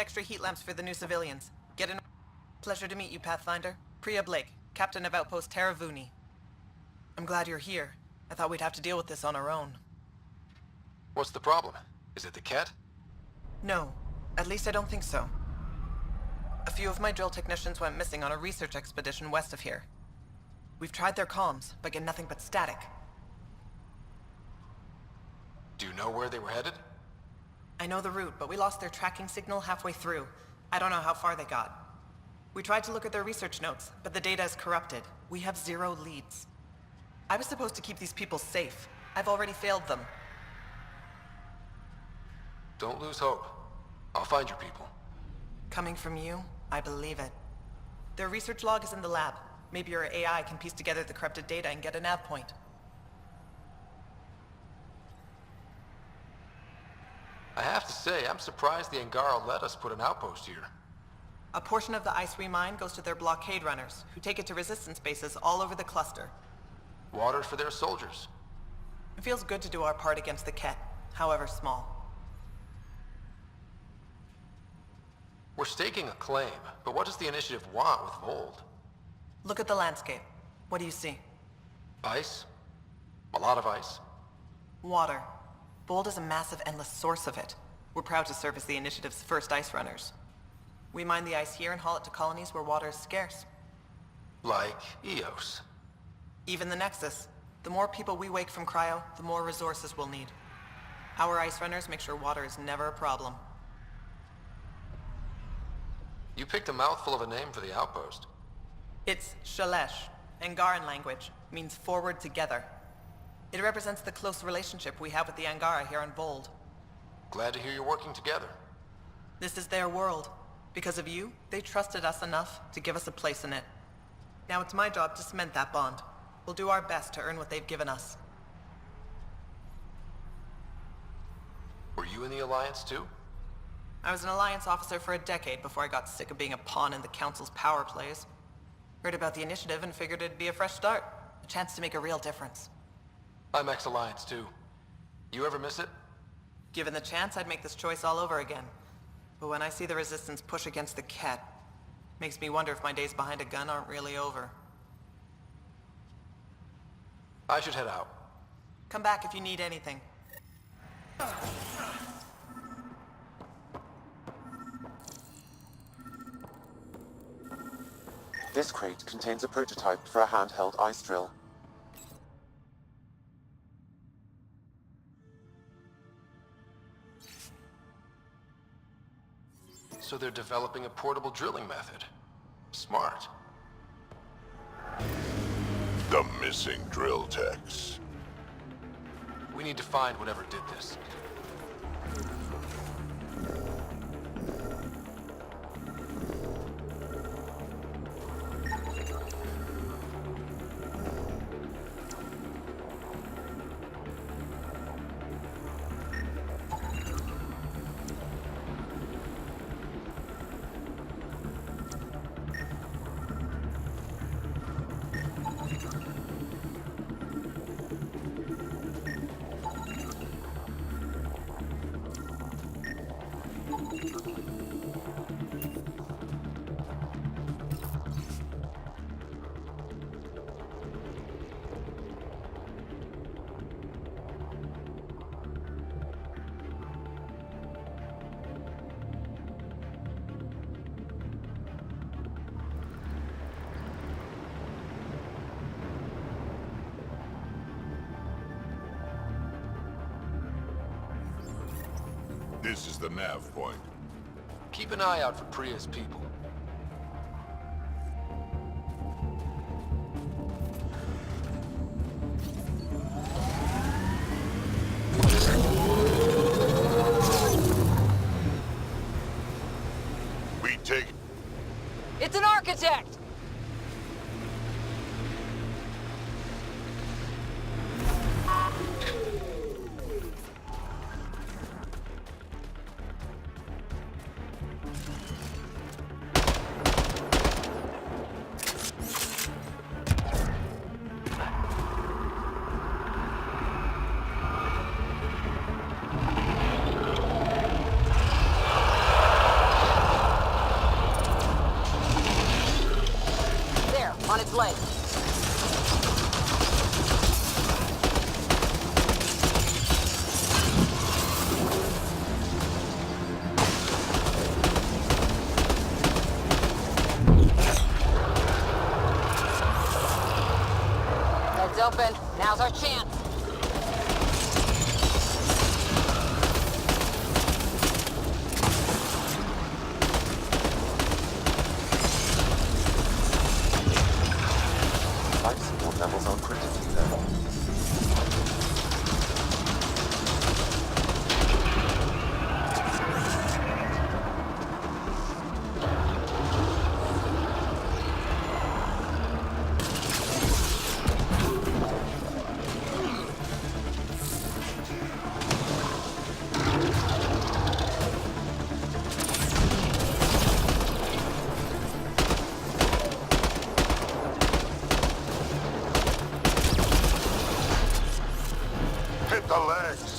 extra heat lamps for the new civilians. Get an... Pleasure to meet you, Pathfinder. Priya Blake, Captain of Outpost Taravuni. I'm glad you're here. I thought we'd have to deal with this on our own. What's the problem? Is it the Ket? No. At least I don't think so. A few of my drill technicians went missing on a research expedition west of here. We've tried their comms, but get nothing but static. Do you know where they were headed? I know the route, but we lost their tracking signal halfway through. I don't know how far they got. We tried to look at their research notes, but the data is corrupted. We have 0 leads. I was supposed to keep these people safe. I've already failed them. Don't lose hope. I'll find your people. Coming from you, I believe it. Their research log is in the lab. Maybe your AI can piece together the corrupted data and get a nav point. I have to say, I'm surprised the Angara let us put an outpost here. A portion of the ice we mine goes to their blockade runners, who take it to resistance bases all over the cluster. Water for their soldiers. It feels good to do our part against the Ket, however small. We're staking a claim, but what does the initiative want with Voeld? Look at the landscape. What do you see? Ice? A lot of ice. Water. Voeld is a massive, endless source of it. We're proud to serve as the initiative's first ice runners. We mine the ice here and haul it to colonies where water is scarce. Like Eos. Even the Nexus. The more people we wake from cryo, the more resources we'll need. Our ice runners make sure water is never a problem. You picked a mouthful of a name for the outpost. It's Shalesh. Angaran language. Means forward together. It represents the close relationship we have with the Angara here on Voeld. Glad to hear you're working together. This is their world. Because of you, they trusted us enough to give us a place in it. Now it's my job to cement that bond. We'll do our best to earn what they've given us. Were you in the Alliance too? I was an Alliance officer for a decade before I got sick of being a pawn in the Council's power plays. Heard about the initiative and figured it'd be a fresh start. A chance to make a real difference. I'm ex-Alliance too. You ever miss it? Given the chance, I'd make this choice all over again. But when I see the Resistance push against the Ket, makes me wonder if my days behind a gun aren't really over. I should head out. Come back if you need anything. This crate contains a prototype for a handheld ice drill. So they're developing a portable drilling method. Smart. The missing drill techs. We need to find whatever did this. This is the nav point. Keep an eye out for Priya's people. We take... It's an architect! Gate's open. Now's our chance. Life support levels are critically low. Hit the legs.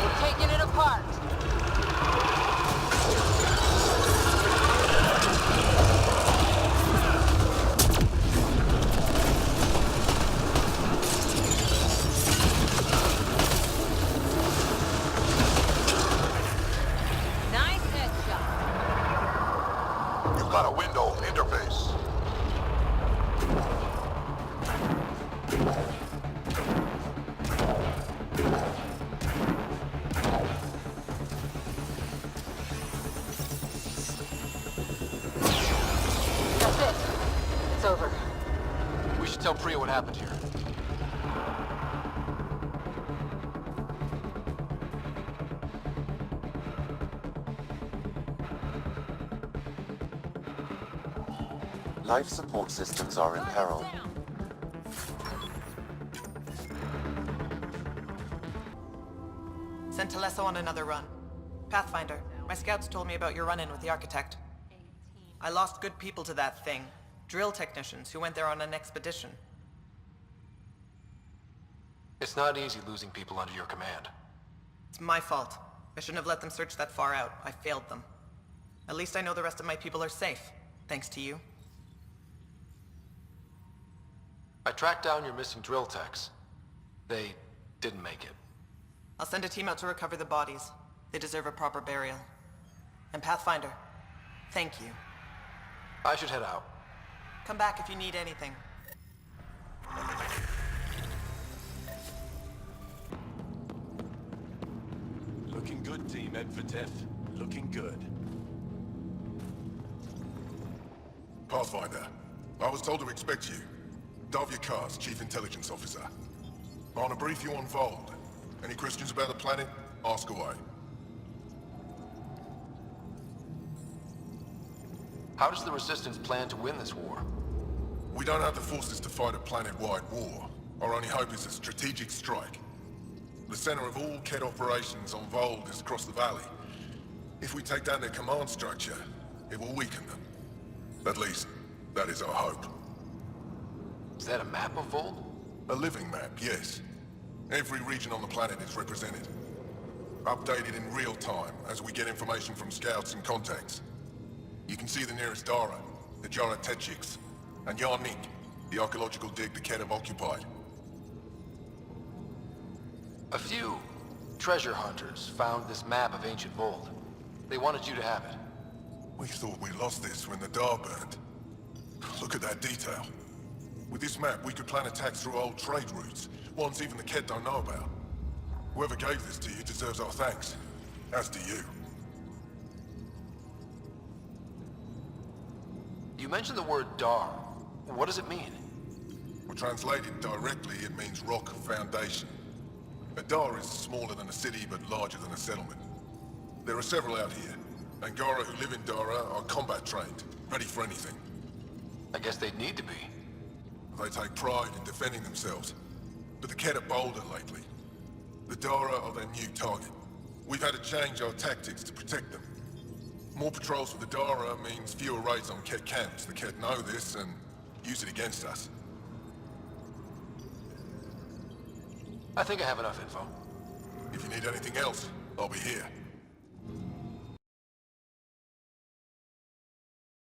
We're taking it apart. Nice headshot. You've got a window interface. That's it. It's over. We should tell Priya what happened here. Life support systems are in peril. Sent Telesso on another run. Pathfinder, my scouts told me about your run-in with the architect. I lost good people to that thing. Drill technicians who went there on an expedition. It's not easy losing people under your command. It's my fault. I shouldn't have let them search that far out. I failed them. At least I know the rest of my people are safe, thanks to you. I tracked down your missing drill techs. They didn't make it. I'll send a team out to recover the bodies. They deserve a proper burial. And Pathfinder, thank you. I should head out. Come back if you need anything. Looking good, Team Edvertef. Looking good. Pathfinder, I was told to expect you. Davia Kars, Chief Intelligence Officer. I want to brief you on Voeld. Any questions about the planet? Ask away. How does the Resistance plan to win this war? We don't have the forces to fight a planet-wide war. Our only hope is a strategic strike. The center of all KED operations on Voeld is across the valley. If we take down their command structure, it will weaken them. At least, that is our hope. Is that a map of Voeld? A living map, yes. Every region on the planet is represented. Updated in real time as we get information from scouts and contacts. You can see the nearest Dara, the Jara Tetchiks, and Yarnik, the archaeological dig the KED have occupied. A few treasure hunters found this map of ancient Voeld. They wanted you to have it. We thought we lost this when the Dar burned. Look at that detail. With this map, we could plan attacks through old trade routes, ones even the KED don't know about. Whoever gave this to you deserves our thanks, as do you. You mentioned the word Dar. What does it mean? Well, translated directly, it means rock foundation. A Dar is smaller than a city, but larger than a settlement. There are several out here. Angara who live in Dara are combat trained, ready for anything. I guess they'd need to be. They take pride in defending themselves. But the KED are bolder lately. The Dara are their new target. We've had to change our tactics to protect them. More patrols for the Dara means fewer raids on KED camps. The KED know this and use it against us. I think I have enough info. If you need anything else, I'll be here.